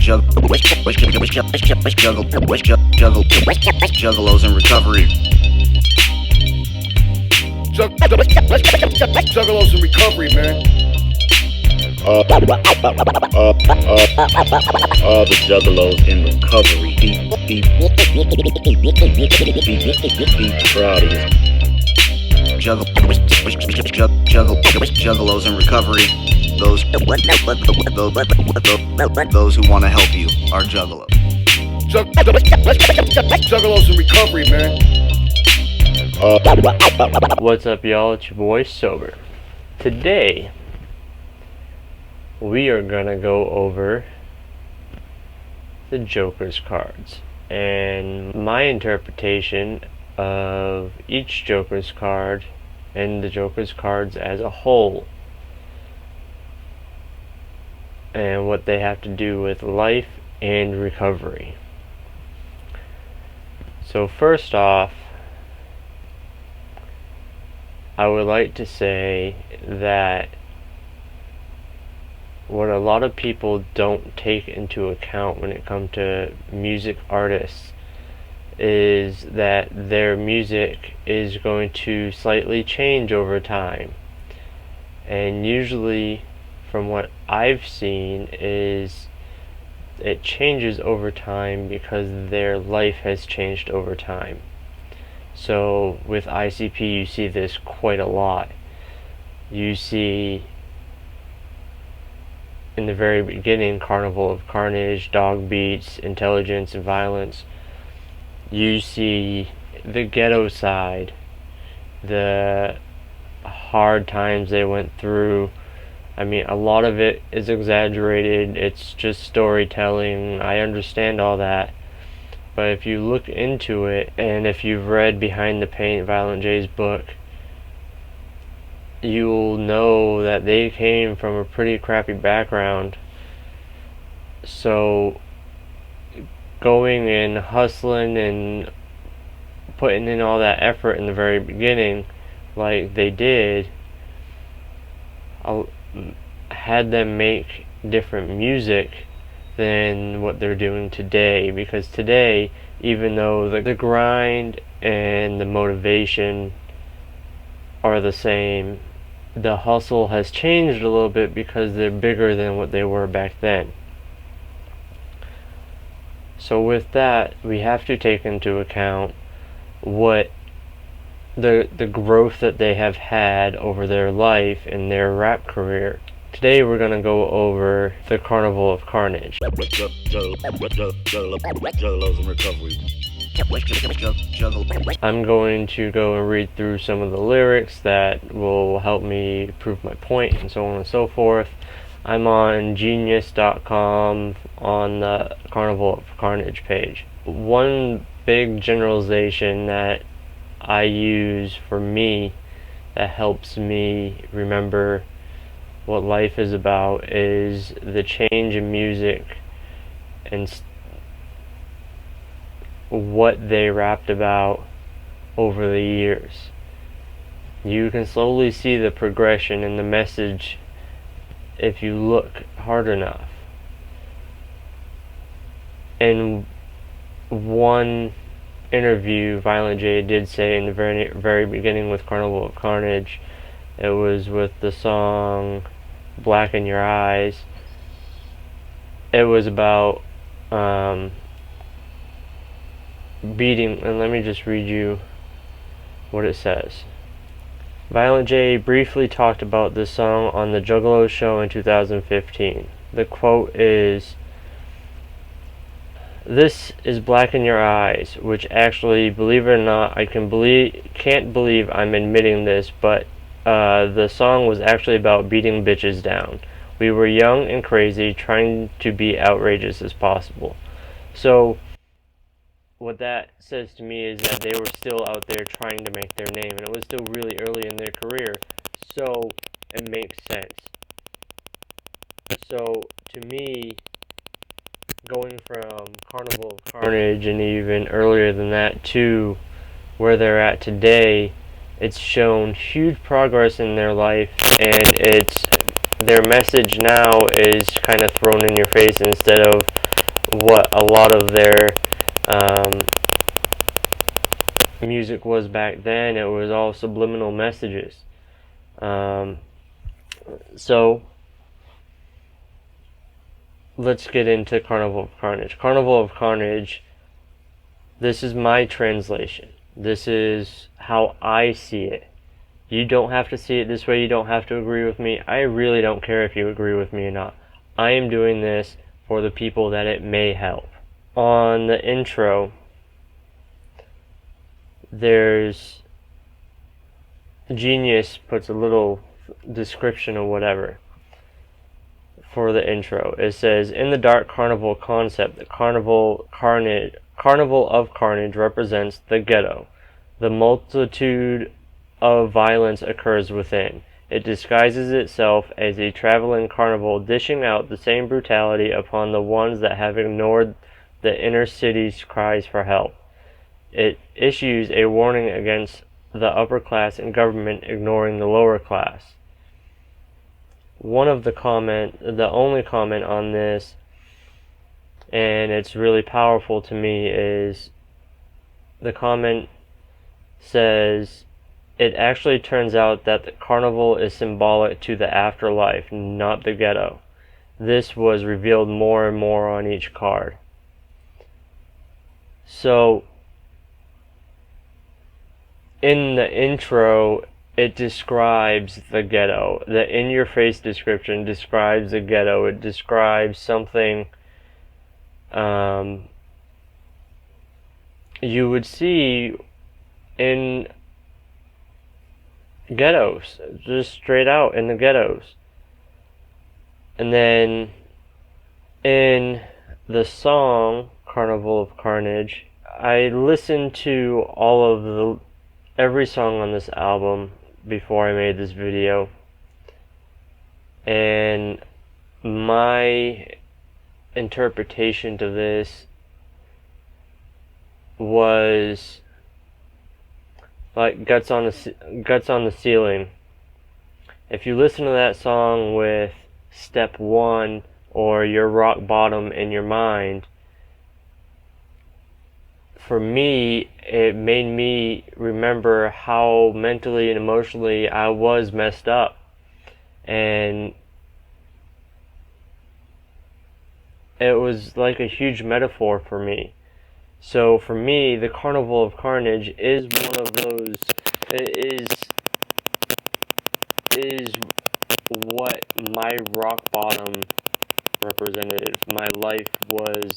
Juggalos in recovery. Juggalos in recovery, man. All the juggalos in recovery. Be proud of you. Juggalos in recovery. Those who want to help you are juggalos. Juggalos in recovery, man. What's up, y'all? It's your boy Sober. Today we are gonna go over the Joker's cards and my interpretation of each Joker's card and the Joker's cards as a whole, and what they have to do with life and recovery. So first off, I would like to say that what a lot of people don't take into account when it comes to music artists is that their music is going to slightly change over time. And usually, from what I've seen, is it changes over time because their life has changed over time. So with ICP you see this quite a lot. You see in the very beginning Carnival of Carnage, Dog Beats, Intelligence and Violence. You see the ghetto side, the hard times they went through. I mean, a lot of it is exaggerated, it's just storytelling, I understand all that. But if you look into it, and if you've read Behind the Paint, Violent J's book, you'll know that they came from a pretty crappy background. So going and hustling and putting in all that effort in the very beginning, like they did, had them make different music than what they're doing today. Because today, even though the grind and the motivation are the same, the hustle has changed a little bit because they're bigger than what they were back then. So with that, we have to take into account what the growth that they have had over their life and their rap career. Today we're going to go over the Carnival of Carnage. Juggalos in recovery. I'm going to go and read through some of the lyrics that will help me prove my point and so on and so forth. I'm on genius.com on the Carnival of Carnage page. One big generalization that I use for me that helps me remember what life is about is the change in music and what they rapped about over the years. You can slowly see the progression in the message if you look hard enough. In one interview, Violent J did say in the very beginning with Carnival of Carnage, it was with the song Black in Your Eyes. It was about beating, and let me just read you what it says. Violent J briefly talked about this song on the Juggalo show in 2015. The quote is, "This is Black in Your Eyes," which actually, believe it or not, I can't believe I'm admitting this, but the song was actually about beating bitches down. We were young and crazy, trying to be outrageous as possible. So what that says to me is that they were still out there trying to make their name, and it was still really early in their career, so it makes sense. So to me, going from Carnival of Carnage and even earlier than that to where they're at today, it's shown huge progress in their life, and their message now is kind of thrown in your face instead of what a lot of their music was back then. It was all subliminal messages. So let's get into Carnival of Carnage. Carnival of Carnage, this is my translation. This is how I see it. You don't have to see it this way. You don't have to agree with me. I really don't care if you agree with me or not. I am doing this for the people that it may help. On the intro, there's Genius puts a little description or whatever for the intro. It says, in the dark carnival concept, the Carnival of Carnage represents the ghetto. The multitude of violence occurs within. It disguises itself as a traveling carnival, dishing out the same brutality upon the ones that have ignored the inner city's cries for help. It issues a warning against the upper class and government ignoring the lower class. The only comment on this, and it's really powerful to me, is the comment says, it actually turns out that the carnival is symbolic to the afterlife, not the ghetto. This was revealed more and more on each card. So, in the intro, it describes the ghetto. The in-your-face description describes the ghetto. It describes something you would see in ghettos, just straight out in the ghettos. And then in the song Carnival of Carnage, I listened to every song on this album before I made this video, and my interpretation to this was like Guts on the Ceiling. If you listen to that song with step 1 or your rock bottom in your mind, for me, it made me remember how mentally and emotionally I was messed up. And it was like a huge metaphor for me. So for me, the Carnival of Carnage is one of those, is what my rock bottom represented. My life was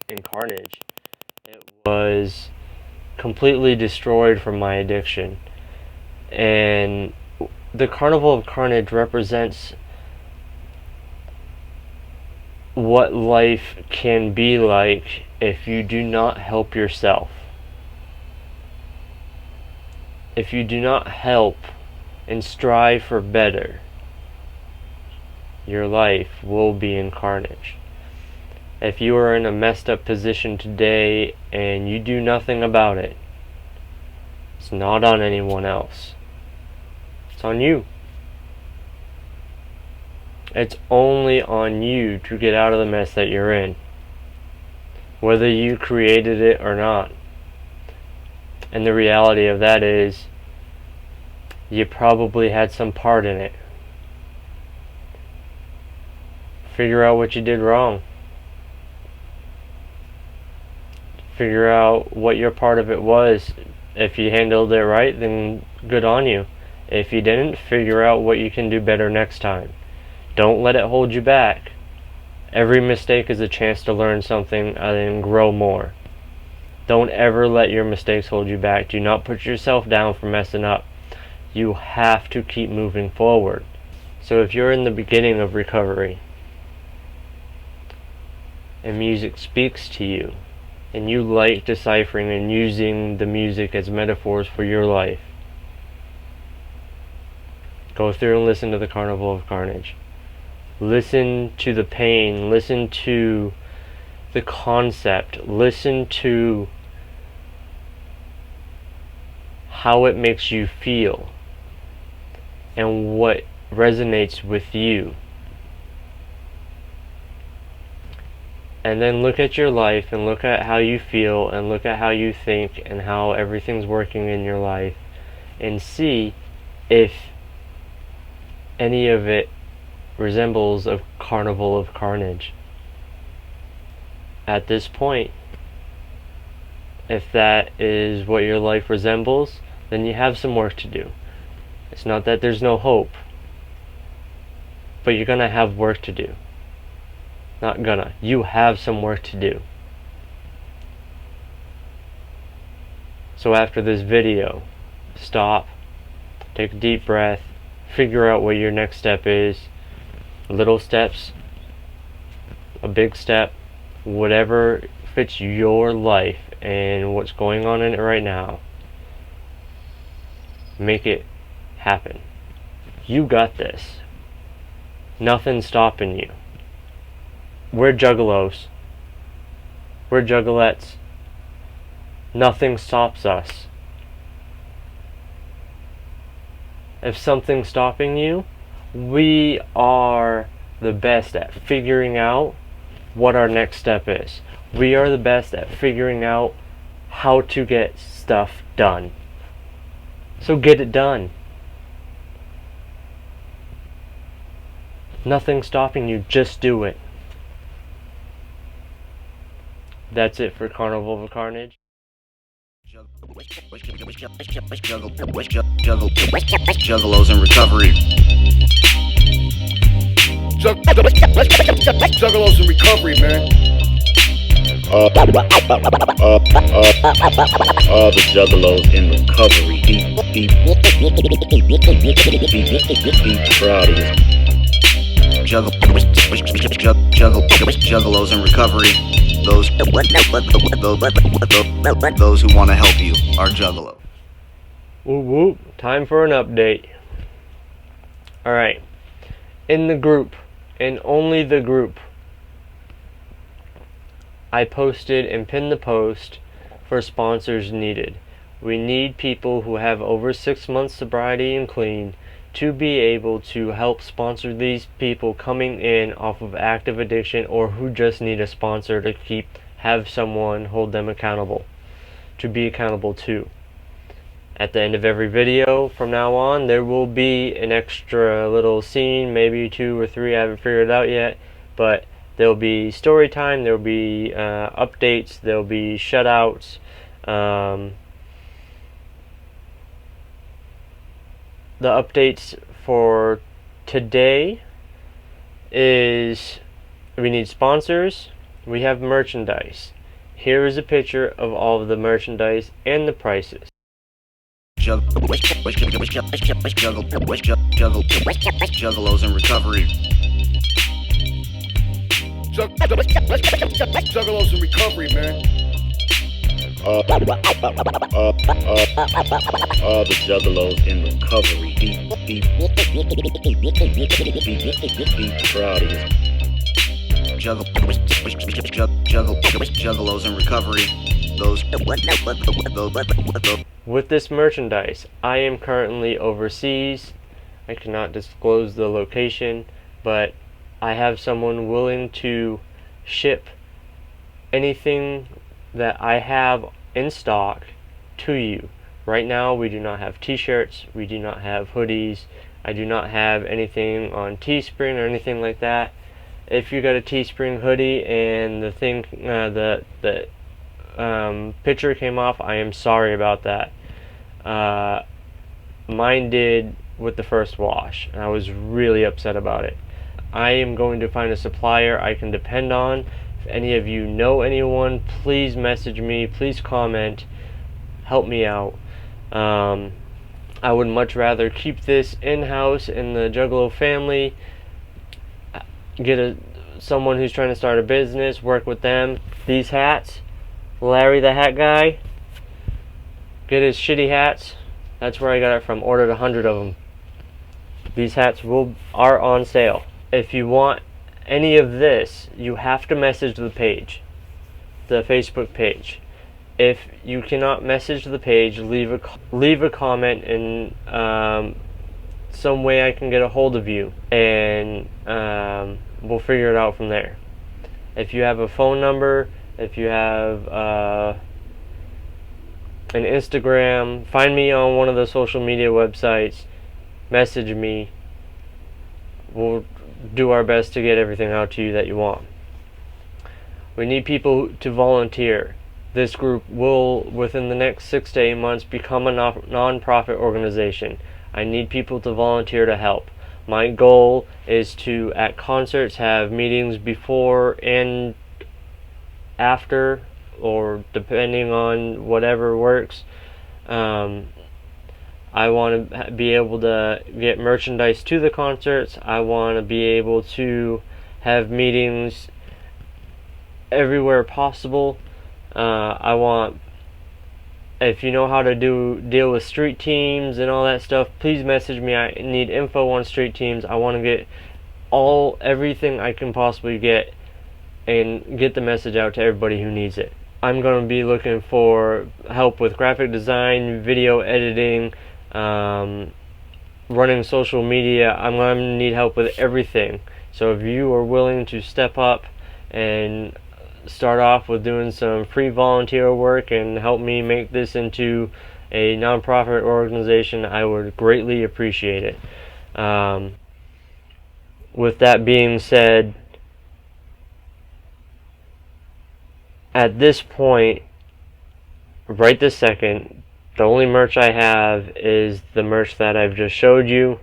in carnage. It was completely destroyed from my addiction. And the Carnival of Carnage represents what life can be like if you do not help yourself. If you do not help and strive for better, your life will be in carnage. If you are in a messed up position today and you do nothing about it, it's not on anyone else. It's on you. It's only on you to get out of the mess that you're in, whether you created it or not. And the reality of that is, you probably had some part in it. Figure out what you did wrong. Figure out what your part of it was. If you handled it right, then good on you. If you didn't, figure out what you can do better next time. Don't let it hold you back. Every mistake is a chance to learn something and grow more. Don't ever let your mistakes hold you back. Do not put yourself down for messing up. You have to keep moving forward. So if you're in the beginning of recovery and music speaks to you, and you like deciphering and using the music as metaphors for your life, go through and listen to the Carnival of Carnage. Listen to the pain, listen to the concept, listen to how it makes you feel and what resonates with you. and then look at your life and look at how you feel and look at how you think and how everything's working in your life, and see if any of it resembles a Carnival of Carnage. At this point, if that is what your life resembles, then you have some work to do. It's not that there's no hope, but you're gonna have work to do. Not gonna. You have some work to do. So after this video, stop, take a deep breath, figure out what your next step is. Little steps, a big step, whatever fits your life and what's going on in it right now. Make it happen. You got this. Nothing's stopping you. We're juggalos. We're juggalettes. Nothing stops us. If something's stopping you, we are the best at figuring out what our next step is. We are the best at figuring out how to get stuff done. So get it done. Nothing's stopping you, just do it. That's it for Carnival of Carnage. Juggalos in recovery. Juggalos in recovery, man. All the juggalos in recovery. Deep proud of you. Juggalos in recovery. Those who want to help you are juggalo. Whoop whoop. Time for an update. Alright. In the group, and only the group, I posted and pinned the post for sponsors needed. We need people who have over 6 months sobriety and clean to be able to help sponsor these people coming in off of active addiction, or who just need a sponsor to have someone hold them accountable, to be accountable to. At the end of every video from now on, there will be an extra little scene, maybe 2 or 3, I haven't figured it out yet, but there'll be story time, there'll be updates, there'll be shutouts. The updates for today is we need sponsors, we have merchandise. Here is a picture of all of the merchandise and the prices. Juggalos in recovery. Juggalos in recovery, man. All the juggalos in recovery. Deep proud of you. Juggalos in recovery. With this merchandise, I am currently overseas. I cannot disclose the location, but I have someone willing to ship anything that I have in stock to you. Right now we do not have t-shirts, we do not have hoodies, I do not have anything on Teespring or anything like that. If you got a Teespring hoodie and the thing, the picture came off, I am sorry about that. Mine did with the first wash, and I was really upset about it. I am going to find a supplier I can depend on. If any of you know anyone, please message me, please comment, help me out. I would much rather keep this in-house in the Juggalo family, get someone who's trying to start a business, work with them. These hats, Larry the hat guy, get his shitty hats. That's where I got it from. Ordered 100 of them. These hats are on sale. If you want any of this, you have to message the page, the Facebook page. If you cannot message the page, leave a comment in some way I can get a hold of you, and we'll figure it out from there. If you have a phone number, if you have an Instagram, find me on one of the social media websites, message me. We'll do our best to get everything out to you that you want. We need people to volunteer. This group will, within the next 6 to 8 months, become a non-profit organization. I need people to volunteer to help. My goal is to, at concerts, have meetings before and after, or depending on whatever works. I want to be able to get merchandise to the concerts. I want to be able to have meetings everywhere possible. I want, if you know how to deal with street teams and all that stuff, please message me. I need info on street teams. I want to get everything I can possibly get and get the message out to everybody who needs it. I'm going to be looking for help with graphic design, video editing, running social media. I'm going to need help with everything. So if you are willing to step up and start off with doing some free volunteer work and help me make this into a non-profit organization, I would greatly appreciate it. With that being said, at this point, right this second, the only merch I have is the merch that I've just showed you.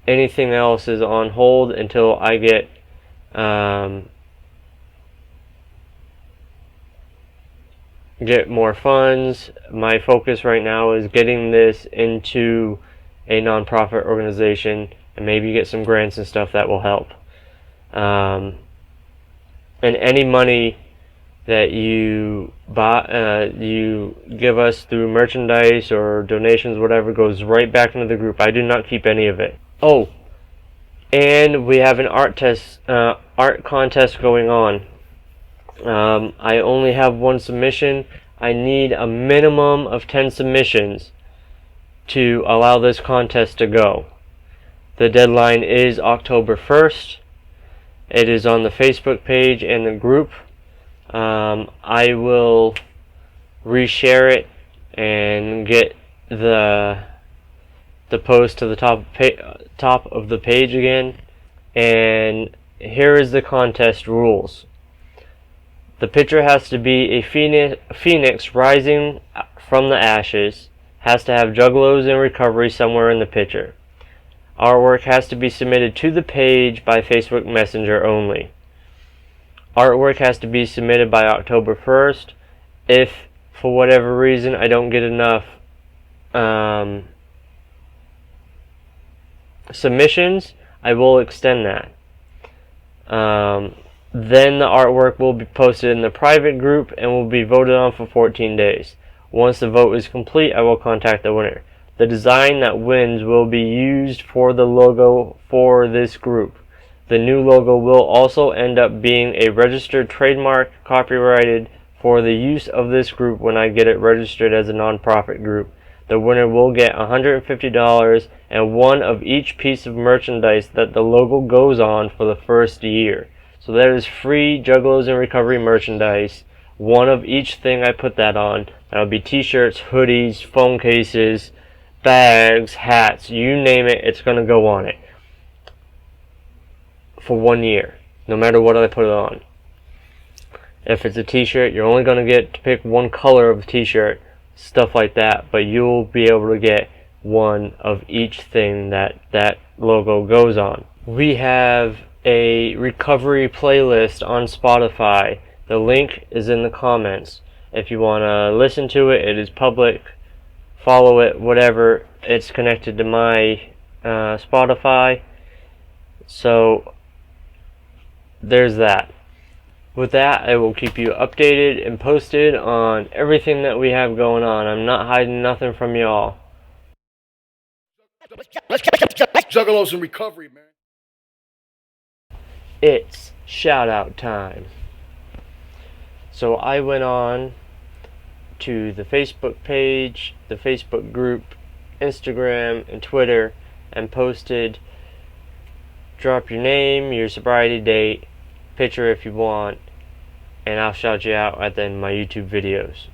Anything else is on hold until I get more funds. My focus right now is getting this into a non-profit organization and maybe get some grants and stuff that will help. And any money that you give us through merchandise or donations, whatever, goes right back into the group. I do not keep any of it. Oh, and we have an art contest going on. I only have one submission. I need a minimum of 10 submissions to allow this contest to go. The deadline is October 1st. It is on the Facebook page and the group. I will reshare it and get the post to the top of the page again. And here is the contest rules. The picture has to be a phoenix rising from the ashes. Has to have juggalos in recovery somewhere in the picture. Artwork has to be submitted to the page by Facebook Messenger only. Artwork has to be submitted by October 1st. If, for whatever reason, I don't get enough submissions, I will extend that. Then the artwork will be posted in the private group and will be voted on for 14 days. Once the vote is complete, I will contact the winner. The design that wins will be used for the logo for this group. The new logo will also end up being a registered trademark, copyrighted for the use of this group when I get it registered as a non-profit group. The winner will get $150 and one of each piece of merchandise that the logo goes on for the first year. So that is free Juggalos in Recovery merchandise. One of each thing I put that on. That'll be t-shirts, hoodies, phone cases, bags, hats, you name it, it's going to go on it. For 1 year, no matter what I put it on. If it's a t-shirt, you're only going to get to pick one color of the t-shirt, stuff like that, but you'll be able to get one of each thing that logo goes on. We have a recovery playlist on Spotify. The link is in the comments. If you want to listen to it, it is public. Follow it, whatever. It's connected to my Spotify. So there's that. With that, I will keep you updated and posted on everything that we have going on. I'm not hiding nothing from y'all. Juggalos in recovery, man. It's shout out time. So I went on to the Facebook page, the Facebook group, Instagram, and Twitter, and posted, drop your name, your sobriety date, picture if you want, and I'll shout you out at the end of my YouTube videos.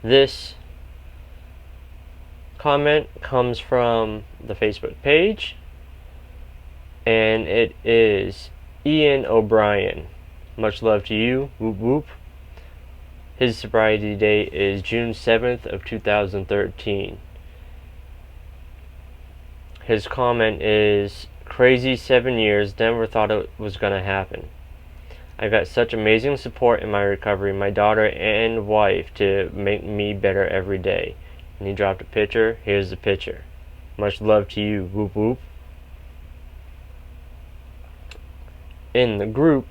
This comment comes from the Facebook page, and it is Ian O'Brien. Much love to you. Whoop whoop. His sobriety date is June 7th of 2013. His comment is, crazy 7 years, never thought it was gonna happen. I got such amazing support in my recovery, my daughter and wife, to make me better every day. And he dropped a picture. Here's the picture. Much love to you. Whoop whoop. In the group,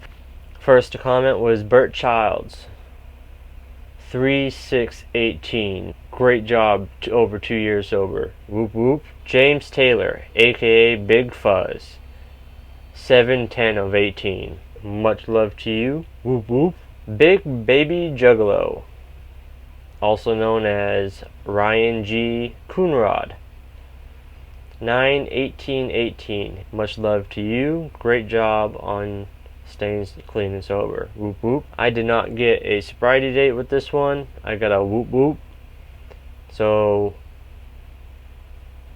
first to comment was Bert Childs. 3618. Great job, over 2 years sober. Whoop whoop. James Taylor, aka Big Fuzz. 710 of 18. Much love to you. Whoop whoop. Big Baby Juggalo, also known as Ryan G. Coonrod. 91818. Much love to you. Great job on staying clean and sober. Whoop whoop. I did not get a sobriety date with this one. I got a whoop whoop. So,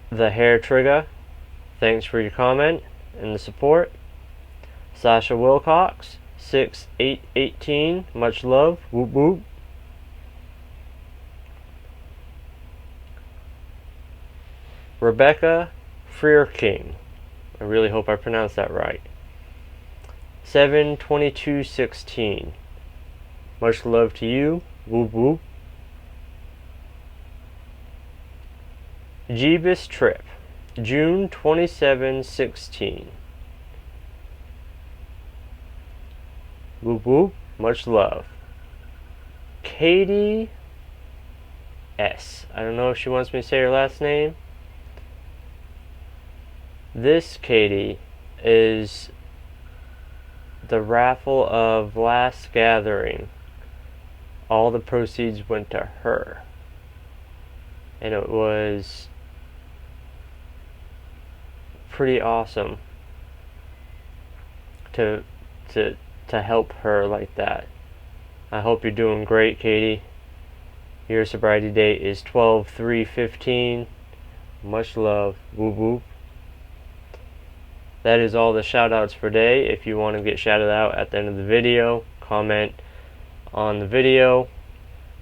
the hair trigger, thanks for your comment and the support. Sasha Wilcox, 6818. Much love. Whoop whoop. Rebecca Freerking. I really hope I pronounced that right. 72216. Much love to you. Whoop whoop. Jeebus Trip, June 2716. Whoop whoop. Much love. Katie S. I don't know if she wants me to say her last name. This Katie is the raffle of Last Gathering. All the proceeds went to her. And it was pretty awesome to help her like that. I hope you're doing great, Katie. Your sobriety date is 12/3/15. Much love. Whoop whoop. That is all the shout outs for today. If you want to get shouted out at the end of the video, comment on the video.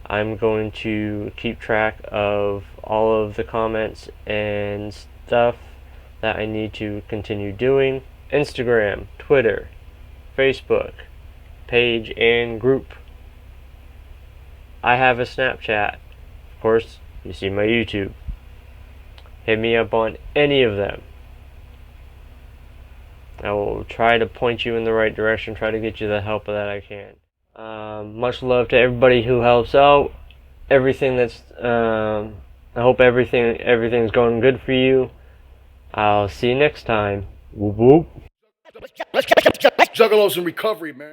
I'm going to keep track of all of the comments and stuff that I need to continue doing. Instagram, Twitter, Facebook, page, and group. I have a Snapchat. Of course, you see my YouTube. Hit me up on any of them. I will try to point you in the right direction, try to get you the help that I can. Much love to everybody who helps out. Everything that's, I hope everything's going good for you. I'll see you next time. Whoop whoop. Juggalos in recovery, man.